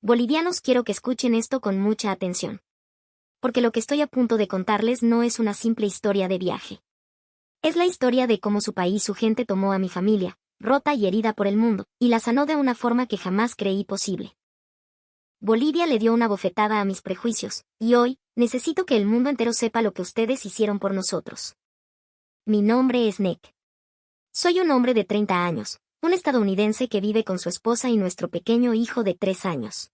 Bolivianos, quiero que escuchen esto con mucha atención. Porque lo que estoy a punto de contarles no es una simple historia de viaje. Es la historia de cómo su país, su gente tomó a mi familia, rota y herida por el mundo, y la sanó de una forma que jamás creí posible. Bolivia le dio una bofetada a mis prejuicios, y hoy, necesito que el mundo entero sepa lo que ustedes hicieron por nosotros. Mi nombre es Nick. Soy un hombre de 30 años, un estadounidense que vive con su esposa y nuestro pequeño hijo de 3 años.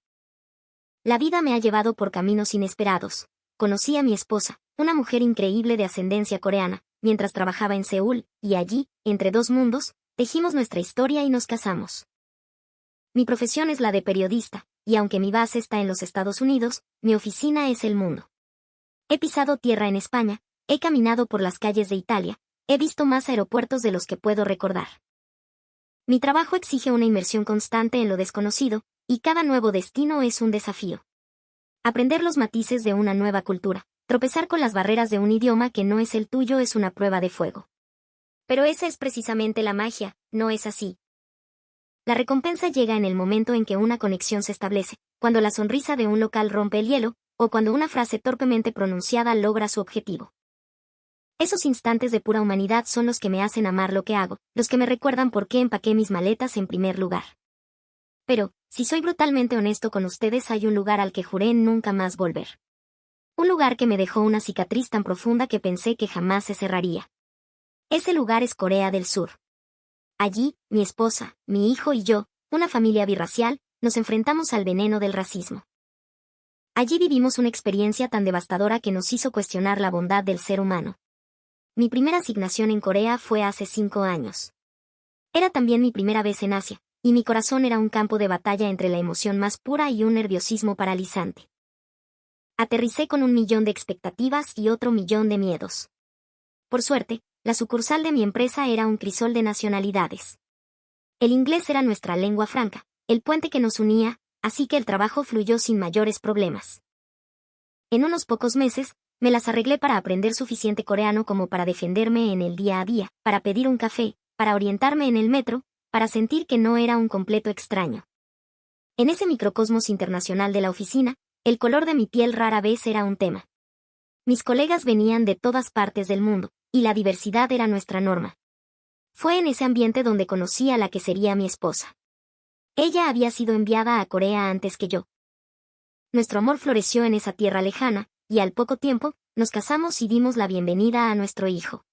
La vida me ha llevado por caminos inesperados. Conocí a mi esposa, una mujer increíble de ascendencia coreana, mientras trabajaba en Seúl, y allí, entre dos mundos, tejimos nuestra historia y nos casamos. Mi profesión es la de periodista, y aunque mi base está en los Estados Unidos, mi oficina es el mundo. He pisado tierra en España, he caminado por las calles de Italia, he visto más aeropuertos de los que puedo recordar. Mi trabajo exige una inmersión constante en lo desconocido, y cada nuevo destino es un desafío. Aprender los matices de una nueva cultura, tropezar con las barreras de un idioma que no es el tuyo es una prueba de fuego. Pero esa es precisamente la magia, ¿no es así? La recompensa llega en el momento en que una conexión se establece, cuando la sonrisa de un local rompe el hielo, o cuando una frase torpemente pronunciada logra su objetivo. Esos instantes de pura humanidad son los que me hacen amar lo que hago, los que me recuerdan por qué empaqué mis maletas en primer lugar. Pero, si soy brutalmente honesto con ustedes, hay un lugar al que juré nunca más volver. Un lugar que me dejó una cicatriz tan profunda que pensé que jamás se cerraría. Ese lugar es Corea del Sur. Allí, mi esposa, mi hijo y yo, una familia birracial, nos enfrentamos al veneno del racismo. Allí vivimos una experiencia tan devastadora que nos hizo cuestionar la bondad del ser humano. Mi primera asignación en Corea fue hace 5 años. Era también mi primera vez en Asia, y mi corazón era un campo de batalla entre la emoción más pura y un nerviosismo paralizante. Aterricé con 1.000.000 de expectativas y otro 1.000.000 de miedos. Por suerte, la sucursal de mi empresa era un crisol de nacionalidades. El inglés era nuestra lengua franca, el puente que nos unía, así que el trabajo fluyó sin mayores problemas. En unos pocos meses, me las arreglé para aprender suficiente coreano como para defenderme en el día a día, para pedir un café, para orientarme en el metro, para sentir que no era un completo extraño. En ese microcosmos internacional de la oficina, el color de mi piel rara vez era un tema. Mis colegas venían de todas partes del mundo, y la diversidad era nuestra norma. Fue en ese ambiente donde conocí a la que sería mi esposa. Ella había sido enviada a Corea antes que yo. Nuestro amor floreció en esa tierra lejana, y al poco tiempo, nos casamos y dimos la bienvenida a nuestro hijo.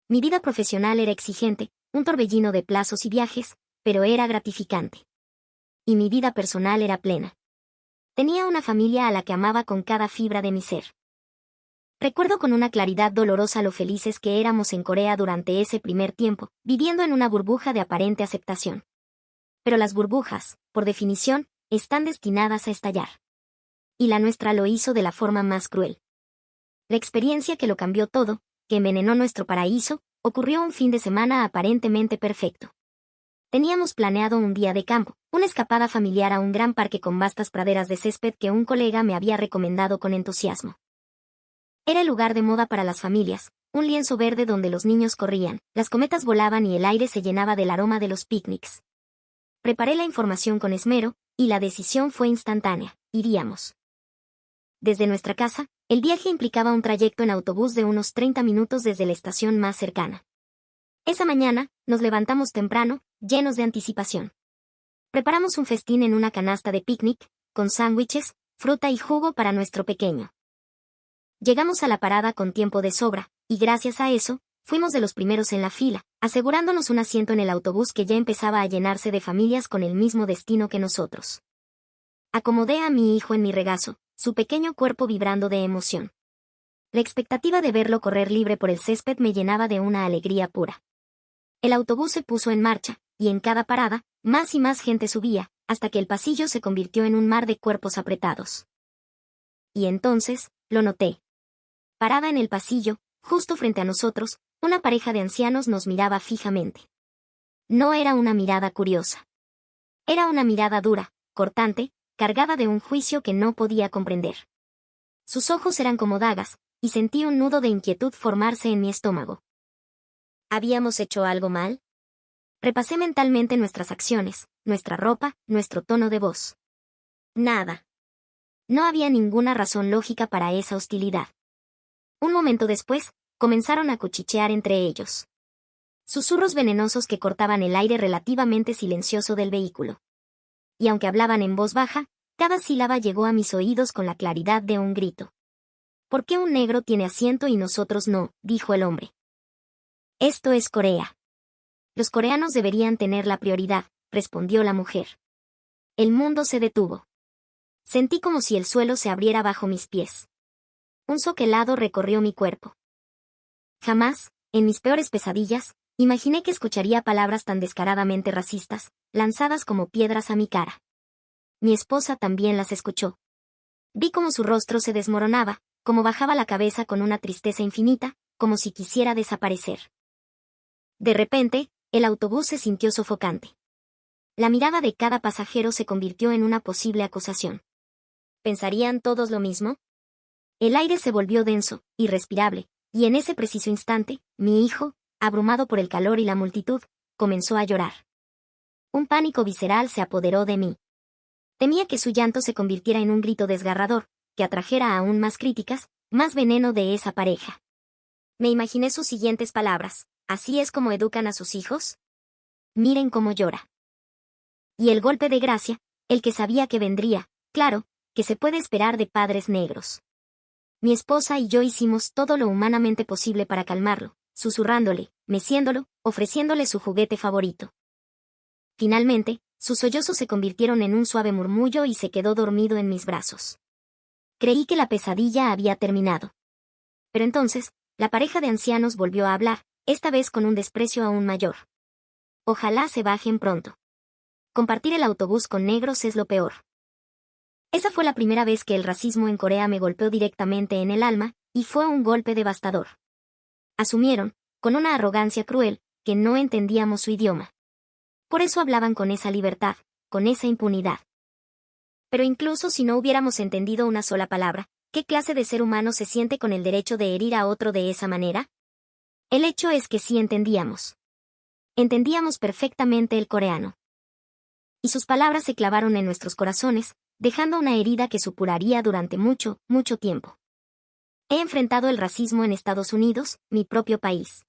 Mi vida profesional era exigente, un torbellino de plazos y viajes, pero era gratificante. Y mi vida personal era plena. Tenía una familia a la que amaba con cada fibra de mi ser. Recuerdo con una claridad dolorosa lo felices que éramos en Corea durante ese primer tiempo, viviendo en una burbuja de aparente aceptación. Pero las burbujas, por definición, están destinadas a estallar. Y la nuestra lo hizo de la forma más cruel. La experiencia que lo cambió todo, que envenenó nuestro paraíso, ocurrió un fin de semana aparentemente perfecto. Teníamos planeado un día de campo, una escapada familiar a un gran parque con vastas praderas de césped que un colega me había recomendado con entusiasmo. Era el lugar de moda para las familias, un lienzo verde donde los niños corrían, las cometas volaban y el aire se llenaba del aroma de los picnics. Preparé la información con esmero, y la decisión fue instantánea: iríamos. Desde nuestra casa, el viaje implicaba un trayecto en autobús de unos 30 minutos desde la estación más cercana. Esa mañana, nos levantamos temprano, llenos de anticipación. Preparamos un festín en una canasta de picnic, con sándwiches, fruta y jugo para nuestro pequeño. Llegamos a la parada con tiempo de sobra, y gracias a eso, fuimos de los primeros en la fila, asegurándonos un asiento en el autobús que ya empezaba a llenarse de familias con el mismo destino que nosotros. Acomodé a mi hijo en mi regazo, su pequeño cuerpo vibrando de emoción. La expectativa de verlo correr libre por el césped me llenaba de una alegría pura. El autobús se puso en marcha, y en cada parada, más y más gente subía, hasta que el pasillo se convirtió en un mar de cuerpos apretados. Y entonces, lo noté. Parada en el pasillo, justo frente a nosotros, una pareja de ancianos nos miraba fijamente. No era una mirada curiosa. Era una mirada dura, cortante, cargada de un juicio que no podía comprender. Sus ojos eran como dagas, y sentí un nudo de inquietud formarse en mi estómago. ¿Habíamos hecho algo mal? Repasé mentalmente nuestras acciones, nuestra ropa, nuestro tono de voz. Nada. No había ninguna razón lógica para esa hostilidad. Un momento después, comenzaron a cuchichear entre ellos. Susurros venenosos que cortaban el aire relativamente silencioso del vehículo. Y aunque hablaban en voz baja, cada sílaba llegó a mis oídos con la claridad de un grito. ¿Por qué un negro tiene asiento y nosotros no?, dijo el hombre. Esto es Corea. Los coreanos deberían tener la prioridad, respondió la mujer. El mundo se detuvo. Sentí como si el suelo se abriera bajo mis pies. Un shock helado recorrió mi cuerpo. Jamás, en mis peores pesadillas, imaginé que escucharía palabras tan descaradamente racistas, lanzadas como piedras a mi cara. Mi esposa también las escuchó. Vi cómo su rostro se desmoronaba, cómo bajaba la cabeza con una tristeza infinita, como si quisiera desaparecer. De repente, el autobús se sintió sofocante. La mirada de cada pasajero se convirtió en una posible acusación. ¿Pensarían todos lo mismo? El aire se volvió denso, irrespirable, y en ese preciso instante, mi hijo, abrumado por el calor y la multitud, comenzó a llorar. Un pánico visceral se apoderó de mí. Temía que su llanto se convirtiera en un grito desgarrador, que atrajera aún más críticas, más veneno de esa pareja. Me imaginé sus siguientes palabras: ¿así es como educan a sus hijos? Miren cómo llora. Y el golpe de gracia, el que sabía que vendría, claro, que se puede esperar de padres negros. Mi esposa y yo hicimos todo lo humanamente posible para calmarlo, susurrándole, meciéndolo, ofreciéndole su juguete favorito. Finalmente, sus sollozos se convirtieron en un suave murmullo y se quedó dormido en mis brazos. Creí que la pesadilla había terminado. Pero entonces, la pareja de ancianos volvió a hablar, esta vez con un desprecio aún mayor. Ojalá se bajen pronto. Compartir el autobús con negros es lo peor. Esa fue la primera vez que el racismo en Corea me golpeó directamente en el alma, y fue un golpe devastador. Asumieron, con una arrogancia cruel, que no entendíamos su idioma. Por eso hablaban con esa libertad, con esa impunidad. Pero incluso si no hubiéramos entendido una sola palabra, ¿qué clase de ser humano se siente con el derecho de herir a otro de esa manera? El hecho es que sí entendíamos. Entendíamos perfectamente el coreano. Y sus palabras se clavaron en nuestros corazones, dejando una herida que supuraría durante mucho, mucho tiempo. He enfrentado el racismo en Estados Unidos, mi propio país.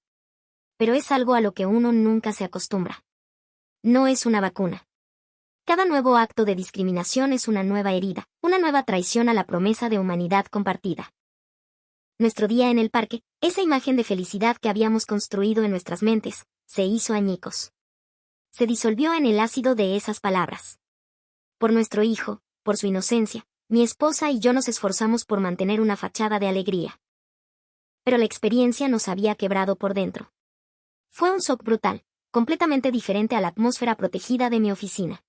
Pero es algo a lo que uno nunca se acostumbra. No es una vacuna. Cada nuevo acto de discriminación es una nueva herida, una nueva traición a la promesa de humanidad compartida. Nuestro día en el parque, esa imagen de felicidad que habíamos construido en nuestras mentes, se hizo añicos. Se disolvió en el ácido de esas palabras. Por nuestro hijo, por su inocencia, mi esposa y yo nos esforzamos por mantener una fachada de alegría. Pero la experiencia nos había quebrado por dentro. Fue un shock brutal, completamente diferente a la atmósfera protegida de mi oficina.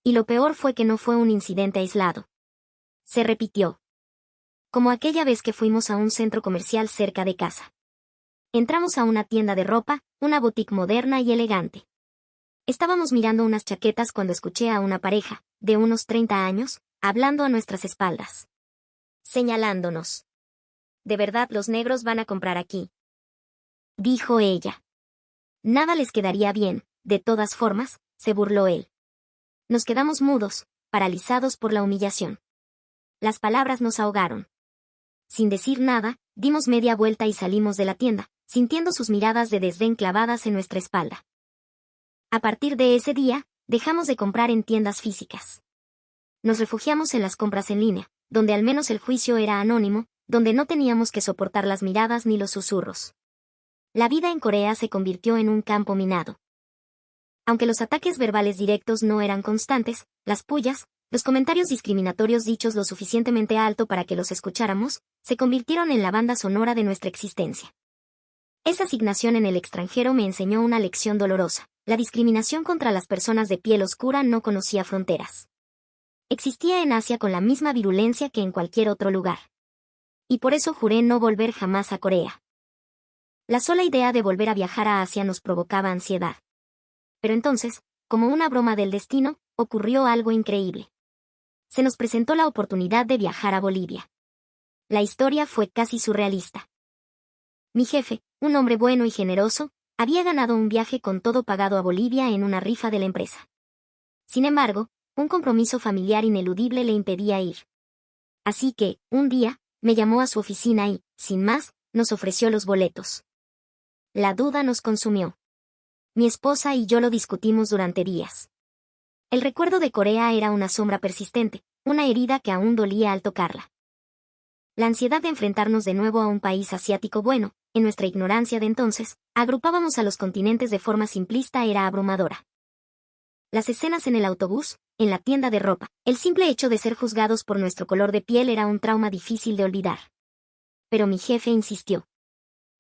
Y lo peor fue que no fue un incidente aislado. Se repitió. Como aquella vez que fuimos a un centro comercial cerca de casa. Entramos a una tienda de ropa, una boutique moderna y elegante. Estábamos mirando unas chaquetas cuando escuché a una pareja, de unos 30 años, hablando a nuestras espaldas. Señalándonos. ¿De verdad los negros van a comprar aquí?, dijo ella. Nada les quedaría bien, de todas formas, se burló él. Nos quedamos mudos, paralizados por la humillación. Las palabras nos ahogaron. Sin decir nada, dimos media vuelta y salimos de la tienda, sintiendo sus miradas de desdén clavadas en nuestra espalda. A partir de ese día, dejamos de comprar en tiendas físicas. Nos refugiamos en las compras en línea, donde al menos el juicio era anónimo, donde no teníamos que soportar las miradas ni los susurros. La vida en Corea se convirtió en un campo minado. Aunque los ataques verbales directos no eran constantes, las pullas, los comentarios discriminatorios dichos lo suficientemente alto para que los escucháramos, se convirtieron en la banda sonora de nuestra existencia. Esa asignación en el extranjero me enseñó una lección dolorosa. La discriminación contra las personas de piel oscura no conocía fronteras. Existía en Asia con la misma virulencia que en cualquier otro lugar. Y por eso juré no volver jamás a Corea. La sola idea de volver a viajar a Asia nos provocaba ansiedad. Pero entonces, como una broma del destino, ocurrió algo increíble. Se nos presentó la oportunidad de viajar a Bolivia. La historia fue casi surrealista. Mi jefe, un hombre bueno y generoso, había ganado un viaje con todo pagado a Bolivia en una rifa de la empresa. Sin embargo, un compromiso familiar ineludible le impedía ir. Así que, un día, me llamó a su oficina y, sin más, nos ofreció los boletos. La duda nos consumió. Mi esposa y yo lo discutimos durante días. El recuerdo de Corea era una sombra persistente, una herida que aún dolía al tocarla. La ansiedad de enfrentarnos de nuevo a un país asiático bueno, en nuestra ignorancia de entonces, agrupábamos a los continentes de forma simplista era abrumadora. Las escenas en el autobús, en la tienda de ropa, el simple hecho de ser juzgados por nuestro color de piel era un trauma difícil de olvidar. Pero mi jefe insistió.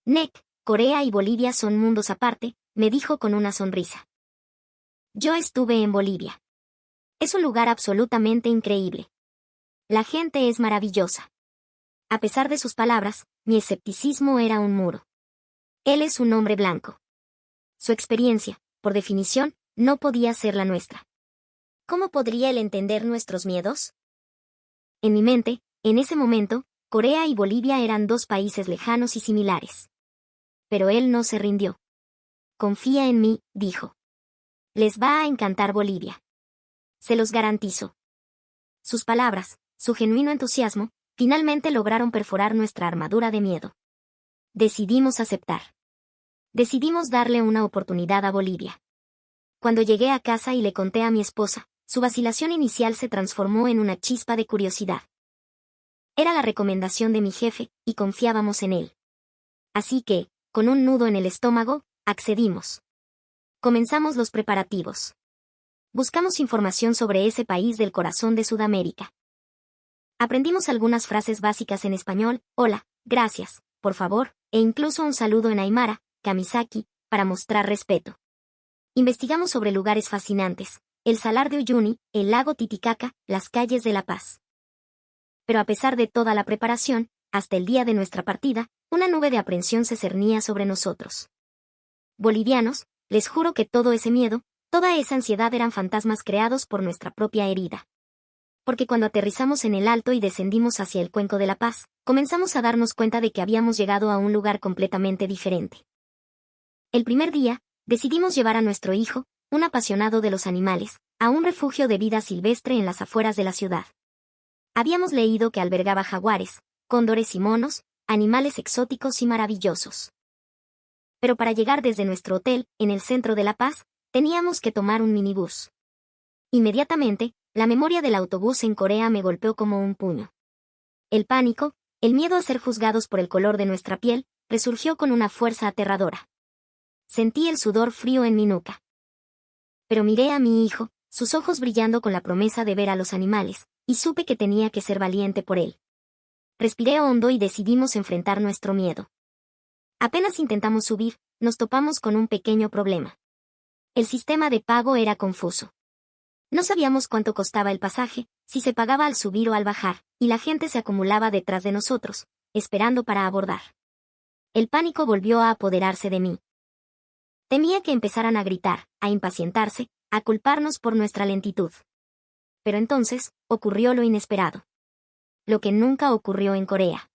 Nick, Corea y Bolivia son mundos aparte, me dijo con una sonrisa. Yo estuve en Bolivia. Es un lugar absolutamente increíble. La gente es maravillosa. A pesar de sus palabras, mi escepticismo era un muro. Él es un hombre blanco. Su experiencia, por definición, no podía ser la nuestra. ¿Cómo podría él entender nuestros miedos? En mi mente, en ese momento, Corea y Bolivia eran dos países lejanos y similares. Pero él no se rindió. Confía en mí, dijo. Les va a encantar Bolivia. Se los garantizo. Sus palabras, su genuino entusiasmo, finalmente lograron perforar nuestra armadura de miedo. Decidimos aceptar. Decidimos darle una oportunidad a Bolivia. Cuando llegué a casa y le conté a mi esposa, su vacilación inicial se transformó en una chispa de curiosidad. Era la recomendación de mi jefe, y confiábamos en él. Así que, con un nudo en el estómago, accedimos. Comenzamos los preparativos. Buscamos información sobre ese país del corazón de Sudamérica. Aprendimos algunas frases básicas en español, hola, gracias, por favor, e incluso un saludo en aimara, kamisaki, para mostrar respeto. Investigamos sobre lugares fascinantes, el Salar de Uyuni, el lago Titicaca, las calles de La Paz. Pero a pesar de toda la preparación, hasta el día de nuestra partida, una nube de aprensión se cernía sobre nosotros. Bolivianos, les juro que todo ese miedo, toda esa ansiedad eran fantasmas creados por nuestra propia herida. Porque cuando aterrizamos en el alto y descendimos hacia el Cuenco de La Paz, comenzamos a darnos cuenta de que habíamos llegado a un lugar completamente diferente. El primer día, decidimos llevar a nuestro hijo, un apasionado de los animales, a un refugio de vida silvestre en las afueras de la ciudad. Habíamos leído que albergaba jaguares, cóndores y monos, animales exóticos y maravillosos. Pero para llegar desde nuestro hotel, en el centro de La Paz, teníamos que tomar un minibús. Inmediatamente, la memoria del autobús en Corea me golpeó como un puño. El pánico, el miedo a ser juzgados por el color de nuestra piel, resurgió con una fuerza aterradora. Sentí el sudor frío en mi nuca. Pero miré a mi hijo, sus ojos brillando con la promesa de ver a los animales, y supe que tenía que ser valiente por él. Respiré hondo y decidimos enfrentar nuestro miedo. Apenas intentamos subir, nos topamos con un pequeño problema. El sistema de pago era confuso. No sabíamos cuánto costaba el pasaje, si se pagaba al subir o al bajar, y la gente se acumulaba detrás de nosotros, esperando para abordar. El pánico volvió a apoderarse de mí. Temía que empezaran a gritar, a impacientarse, a culparnos por nuestra lentitud. Pero entonces, ocurrió lo inesperado. Lo que nunca ocurrió en Corea.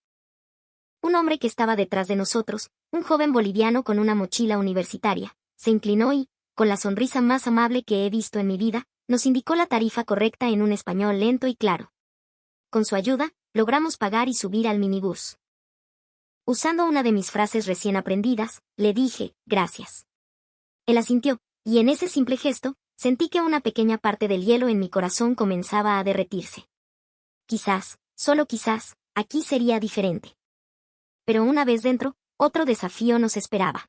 Un hombre que estaba detrás de nosotros, un joven boliviano con una mochila universitaria, se inclinó y, con la sonrisa más amable que he visto en mi vida, nos indicó la tarifa correcta en un español lento y claro. Con su ayuda, logramos pagar y subir al minibús. Usando una de mis frases recién aprendidas, le dije, gracias. Él asintió, y en ese simple gesto, sentí que una pequeña parte del hielo en mi corazón comenzaba a derretirse. Quizás, solo quizás, aquí sería diferente. Pero una vez dentro, otro desafío nos esperaba.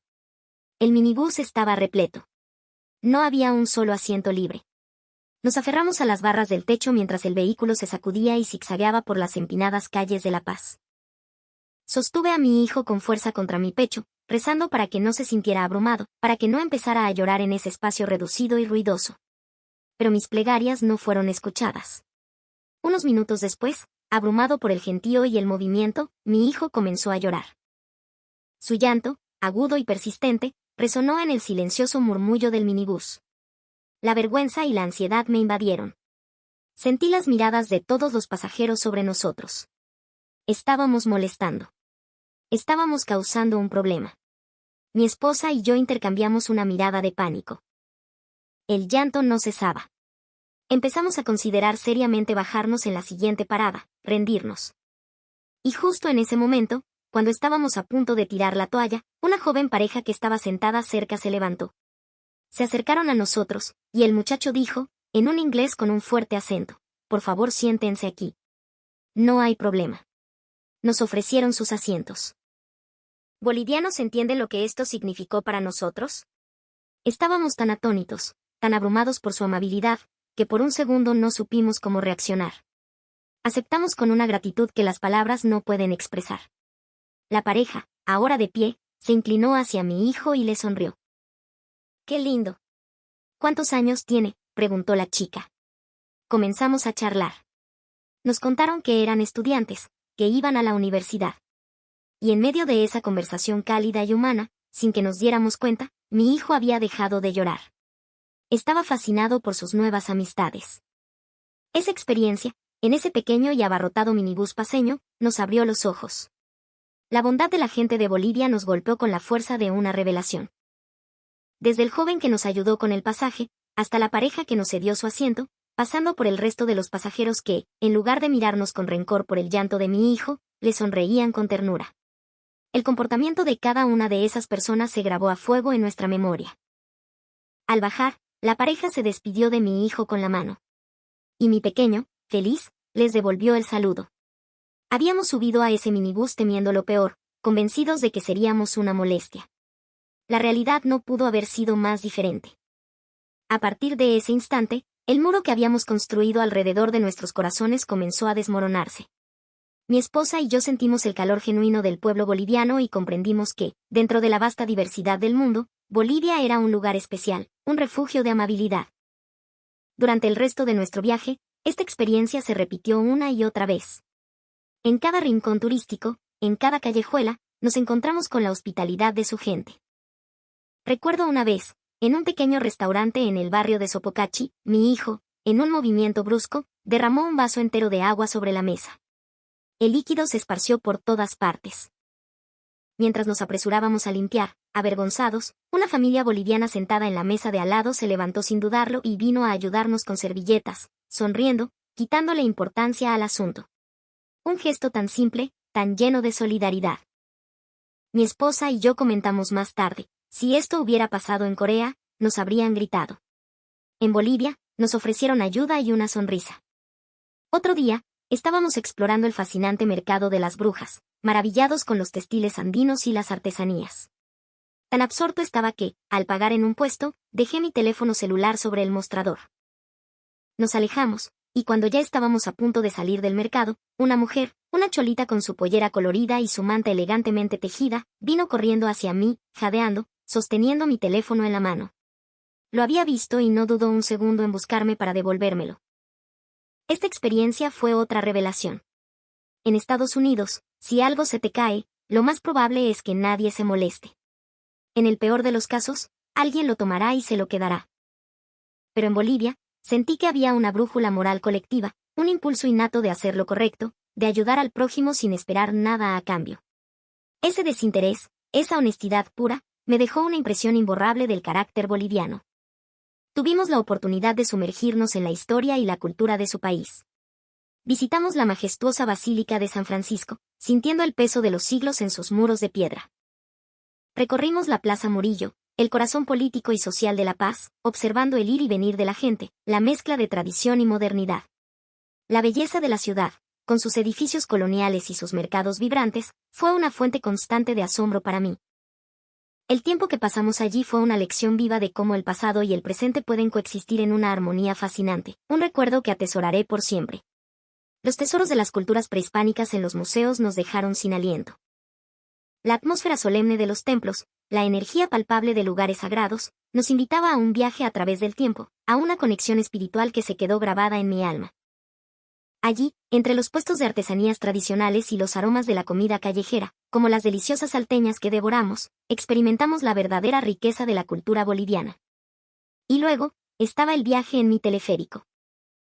El minibús estaba repleto. No había un solo asiento libre. Nos aferramos a las barras del techo mientras el vehículo se sacudía y zigzagueaba por las empinadas calles de La Paz. Sostuve a mi hijo con fuerza contra mi pecho, rezando para que no se sintiera abrumado, para que no empezara a llorar en ese espacio reducido y ruidoso. Pero mis plegarias no fueron escuchadas. Unos minutos después, abrumado por el gentío y el movimiento, mi hijo comenzó a llorar. Su llanto, agudo y persistente, resonó en el silencioso murmullo del minibús. La vergüenza y la ansiedad me invadieron. Sentí las miradas de todos los pasajeros sobre nosotros. Estábamos molestando. Estábamos causando un problema. Mi esposa y yo intercambiamos una mirada de pánico. El llanto no cesaba. Empezamos a considerar seriamente bajarnos en la siguiente parada, rendirnos. Y justo en ese momento, cuando estábamos a punto de tirar la toalla, una joven pareja que estaba sentada cerca se levantó. Se acercaron a nosotros, y el muchacho dijo, en un inglés con un fuerte acento, por favor siéntense aquí. No hay problema. Nos ofrecieron sus asientos. ¿Bolivianos entienden lo que esto significó para nosotros? Estábamos tan atónitos, tan abrumados por su amabilidad, que por un segundo no supimos cómo reaccionar. Aceptamos con una gratitud que las palabras no pueden expresar. La pareja, ahora de pie, se inclinó hacia mi hijo y le sonrió. ¡Qué lindo! ¿Cuántos años tiene?, preguntó la chica. Comenzamos a charlar. Nos contaron que eran estudiantes, que iban a la universidad. Y en medio de esa conversación cálida y humana, sin que nos diéramos cuenta, mi hijo había dejado de llorar. Estaba fascinado por sus nuevas amistades. Esa experiencia, en ese pequeño y abarrotado minibús paceño, nos abrió los ojos. La bondad de la gente de Bolivia nos golpeó con la fuerza de una revelación. Desde el joven que nos ayudó con el pasaje, hasta la pareja que nos cedió su asiento, pasando por el resto de los pasajeros que, en lugar de mirarnos con rencor por el llanto de mi hijo, le sonreían con ternura. El comportamiento de cada una de esas personas se grabó a fuego en nuestra memoria. Al bajar, la pareja se despidió de mi hijo con la mano. Y mi pequeño, feliz, les devolvió el saludo. Habíamos subido a ese minibús temiendo lo peor, convencidos de que seríamos una molestia. La realidad no pudo haber sido más diferente. A partir de ese instante, el muro que habíamos construido alrededor de nuestros corazones comenzó a desmoronarse. Mi esposa y yo sentimos el calor genuino del pueblo boliviano y comprendimos que, dentro de la vasta diversidad del mundo, Bolivia era un lugar especial, un refugio de amabilidad. Durante el resto de nuestro viaje, esta experiencia se repitió una y otra vez. En cada rincón turístico, en cada callejuela, nos encontramos con la hospitalidad de su gente. Recuerdo una vez, en un pequeño restaurante en el barrio de Sopocachi, mi hijo, en un movimiento brusco, derramó un vaso entero de agua sobre la mesa. El líquido se esparció por todas partes. Mientras nos apresurábamos a limpiar, avergonzados, una familia boliviana sentada en la mesa de al lado se levantó sin dudarlo y vino a ayudarnos con servilletas, sonriendo, quitándole importancia al asunto. Un gesto tan simple, tan lleno de solidaridad. Mi esposa y yo comentamos más tarde, si esto hubiera pasado en Corea, nos habrían gritado. En Bolivia, nos ofrecieron ayuda y una sonrisa. Otro día, estábamos explorando el fascinante mercado de las brujas, maravillados con los textiles andinos y las artesanías. Tan absorto estaba que, al pagar en un puesto, dejé mi teléfono celular sobre el mostrador. Nos alejamos, y cuando ya estábamos a punto de salir del mercado, una mujer, una cholita con su pollera colorida y su manta elegantemente tejida, vino corriendo hacia mí, jadeando, sosteniendo mi teléfono en la mano. Lo había visto y no dudó un segundo en buscarme para devolvérmelo. Esta experiencia fue otra revelación. En Estados Unidos, si algo se te cae, lo más probable es que nadie se moleste. En el peor de los casos, alguien lo tomará y se lo quedará. Pero en Bolivia, sentí que había una brújula moral colectiva, un impulso innato de hacer lo correcto, de ayudar al prójimo sin esperar nada a cambio. Ese desinterés, esa honestidad pura, me dejó una impresión imborrable del carácter boliviano. Tuvimos la oportunidad de sumergirnos en la historia y la cultura de su país. Visitamos la majestuosa Basílica de San Francisco, sintiendo el peso de los siglos en sus muros de piedra. Recorrimos la Plaza Murillo, el corazón político y social de La Paz, observando el ir y venir de la gente, la mezcla de tradición y modernidad. La belleza de la ciudad, con sus edificios coloniales y sus mercados vibrantes, fue una fuente constante de asombro para mí. El tiempo que pasamos allí fue una lección viva de cómo el pasado y el presente pueden coexistir en una armonía fascinante, un recuerdo que atesoraré por siempre. Los tesoros de las culturas prehispánicas en los museos nos dejaron sin aliento. La atmósfera solemne de los templos, la energía palpable de lugares sagrados, nos invitaba a un viaje a través del tiempo, a una conexión espiritual que se quedó grabada en mi alma. Allí, entre los puestos de artesanías tradicionales y los aromas de la comida callejera, como las deliciosas salteñas que devoramos, experimentamos la verdadera riqueza de la cultura boliviana. Y luego, estaba el viaje en mi teleférico.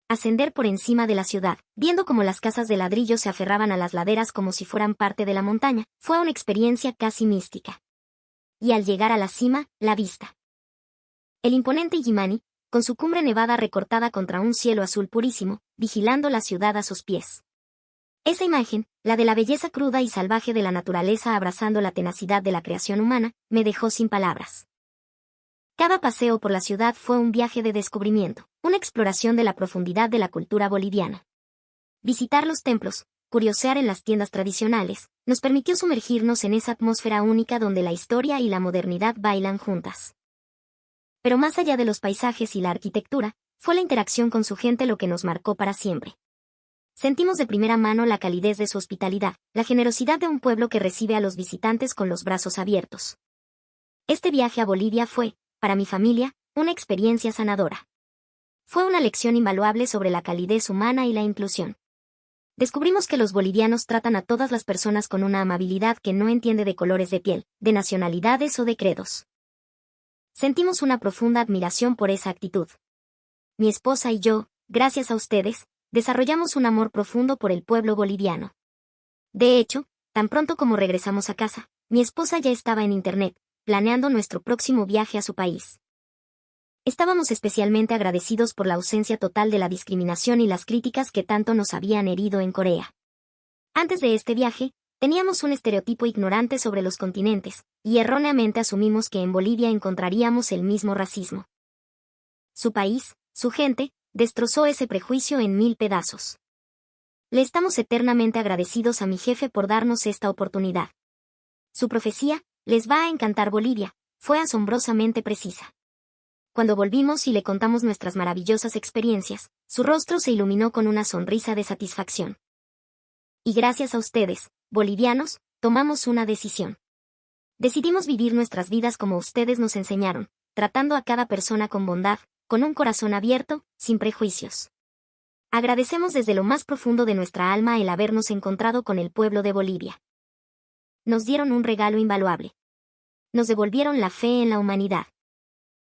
Ascender por encima de la ciudad, viendo cómo las casas de ladrillo se aferraban a las laderas como si fueran parte de la montaña, fue una experiencia casi mística. Y al llegar a la cima, la vista. El imponente Illimani, con su cumbre nevada recortada contra un cielo azul purísimo, vigilando la ciudad a sus pies. Esa imagen, la de la belleza cruda y salvaje de la naturaleza abrazando la tenacidad de la creación humana, me dejó sin palabras. Cada paseo por la ciudad fue un viaje de descubrimiento, una exploración de la profundidad de la cultura boliviana. Visitar los templos, curiosear en las tiendas tradicionales, nos permitió sumergirnos en esa atmósfera única donde la historia y la modernidad bailan juntas. Pero más allá de los paisajes y la arquitectura, fue la interacción con su gente lo que nos marcó para siempre. Sentimos de primera mano la calidez de su hospitalidad, la generosidad de un pueblo que recibe a los visitantes con los brazos abiertos. Este viaje a Bolivia fue, para mi familia, una experiencia sanadora. Fue una lección invaluable sobre la calidez humana y la inclusión. Descubrimos que los bolivianos tratan a todas las personas con una amabilidad que no entiende de colores de piel, de nacionalidades o de credos. Sentimos una profunda admiración por esa actitud. Mi esposa y yo, gracias a ustedes, desarrollamos un amor profundo por el pueblo boliviano. De hecho, tan pronto como regresamos a casa, mi esposa ya estaba en Internet, planeando nuestro próximo viaje a su país. Estábamos especialmente agradecidos por la ausencia total de la discriminación y las críticas que tanto nos habían herido en Corea. Antes de este viaje, teníamos un estereotipo ignorante sobre los continentes, y erróneamente asumimos que en Bolivia encontraríamos el mismo racismo. Su país, su gente, destrozó ese prejuicio en 1000 pedazos. Le estamos eternamente agradecidos a mi jefe por darnos esta oportunidad. Su profecía, les va a encantar Bolivia, fue asombrosamente precisa. Cuando volvimos y le contamos nuestras maravillosas experiencias, su rostro se iluminó con una sonrisa de satisfacción. Y gracias a ustedes, bolivianos, tomamos una decisión. Decidimos vivir nuestras vidas como ustedes nos enseñaron, tratando a cada persona con bondad, con un corazón abierto, sin prejuicios. Agradecemos desde lo más profundo de nuestra alma el habernos encontrado con el pueblo de Bolivia. Nos dieron un regalo invaluable. Nos devolvieron la fe en la humanidad.